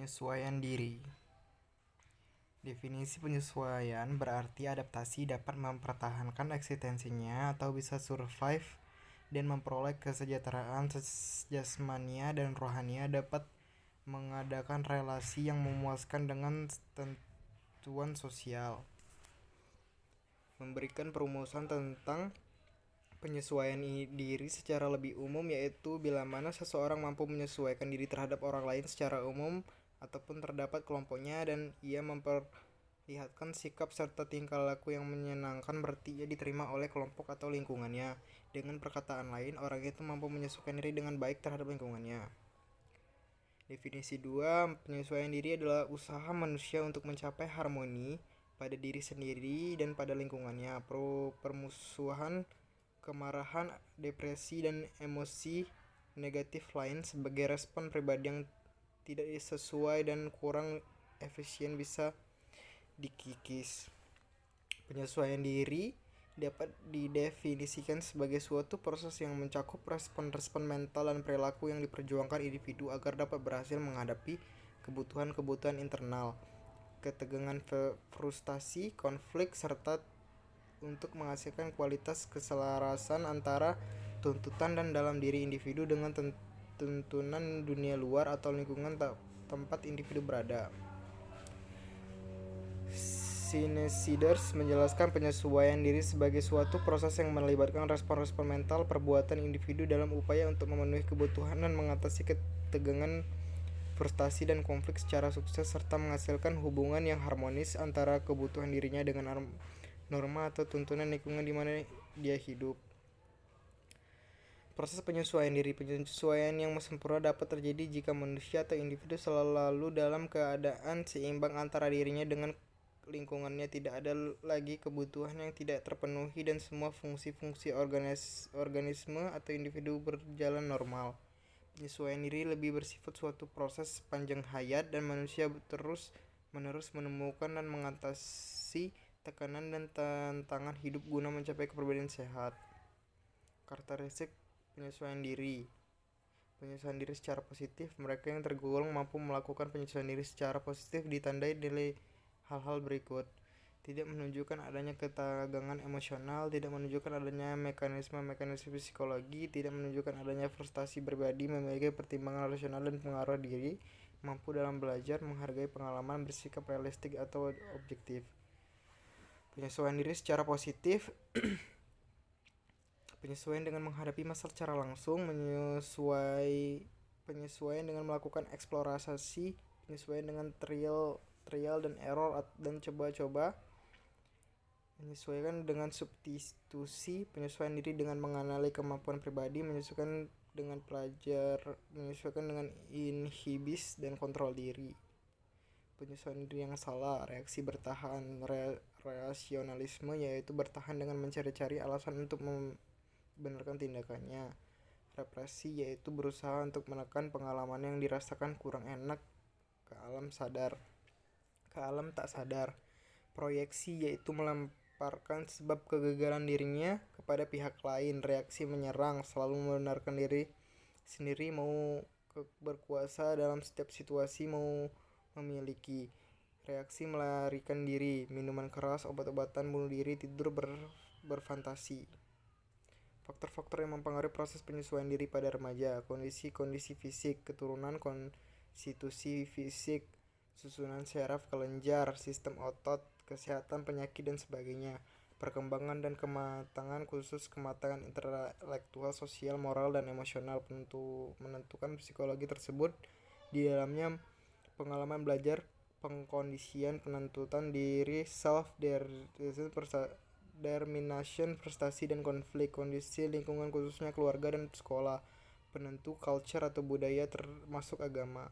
Penyesuaian diri. Definisi penyesuaian berarti adaptasi dapat mempertahankan eksistensinya atau bisa survive dan memperoleh kesejahteraan jasmania dan rohania, dapat mengadakan relasi yang memuaskan dengan tentuan sosial. Memberikan perumusan tentang penyesuaian diri secara lebih umum, yaitu bila mana seseorang mampu menyesuaikan diri terhadap orang lain secara umum ataupun terdapat kelompoknya, dan ia memperlihatkan sikap serta tingkah laku yang menyenangkan, berarti ia diterima oleh kelompok atau lingkungannya. Dengan perkataan lain, orang itu mampu menyesuaikan diri dengan baik terhadap lingkungannya. Definisi 2, penyesuaian diri adalah usaha manusia untuk mencapai harmoni pada diri sendiri dan pada lingkungannya. Permusuhan, kemarahan, depresi, dan emosi negatif lain sebagai respon pribadi yang tidak sesuai dan kurang efisien bisa dikikis. Penyesuaian diri dapat didefinisikan sebagai suatu proses yang mencakup respon-respon mental dan perilaku yang diperjuangkan individu agar dapat berhasil menghadapi kebutuhan-kebutuhan internal, ketegangan, frustasi, konflik, serta untuk menghasilkan kualitas keselarasan antara tuntutan dan dalam diri individu dengan tuntunan dunia luar atau lingkungan tempat individu berada. Sinesides menjelaskan penyesuaian diri sebagai suatu proses yang melibatkan respon-respon mental perbuatan individu dalam upaya untuk memenuhi kebutuhan dan mengatasi ketegangan, frustasi, dan konflik secara sukses, serta menghasilkan hubungan yang harmonis antara kebutuhan dirinya dengan norma atau tuntunan lingkungan di mana dia hidup. Proses penyesuaian diri. Penyesuaian yang sempurna dapat terjadi jika manusia atau individu selalu dalam keadaan seimbang antara dirinya dengan lingkungannya, tidak ada lagi kebutuhan yang tidak terpenuhi, dan semua fungsi-fungsi organisme atau individu berjalan normal. Penyesuaian diri lebih bersifat suatu proses sepanjang hayat, dan manusia terus-menerus menemukan dan mengatasi tekanan dan tantangan hidup guna mencapai kepribadian sehat. Karakteristik penyesuaian diri. Penyesuaian diri secara positif. Mereka yang tergolong mampu melakukan penyesuaian diri secara positif ditandai dari hal-hal berikut: tidak menunjukkan adanya ketegangan emosional, tidak menunjukkan adanya mekanisme psikologi, tidak menunjukkan adanya frustasi pribadi, memiliki pertimbangan rasional dan pengaruh diri, mampu dalam belajar, menghargai pengalaman, bersikap realistik atau objektif. Penyesuaian diri secara positif. Penyesuaian dengan menghadapi masalah secara langsung, penyesuaian dengan melakukan eksplorasi, penyesuaian dengan trial dan error dan coba-coba, menyesuaikan dengan substitusi, penyesuaian diri dengan mengenali kemampuan pribadi, menyesuaikan dengan pelajar, menyesuaikan dengan inhibis dan kontrol diri. Penyesuaian diri yang salah. Reaksi bertahan, rasionalisme, yaitu bertahan dengan mencari-cari alasan untuk membenarkan tindakannya. Represi, yaitu berusaha untuk menekan pengalaman yang dirasakan kurang enak ke alam tak sadar. Proyeksi, yaitu melemparkan sebab kegagalan dirinya kepada pihak lain. Reaksi menyerang, selalu membenarkan diri sendiri, mau berkuasa dalam setiap situasi, mau memiliki. Reaksi melarikan diri, minuman keras, obat-obatan, bunuh diri, tidur, berfantasi. Faktor-faktor yang mempengaruhi proses penyesuaian diri pada remaja: kondisi fisik, keturunan, konstitusi fisik, susunan syaraf kelenjar, sistem otot, kesehatan, penyakit, dan sebagainya. Perkembangan dan kematangan, khusus kematangan intelektual, sosial, moral, dan emosional, menentukan psikologi tersebut. Di dalamnya pengalaman belajar, pengkondisian, penentuan diri, self-determination, prestasi dan konflik, kondisi lingkungan khususnya keluarga dan sekolah, penentu culture atau budaya termasuk agama.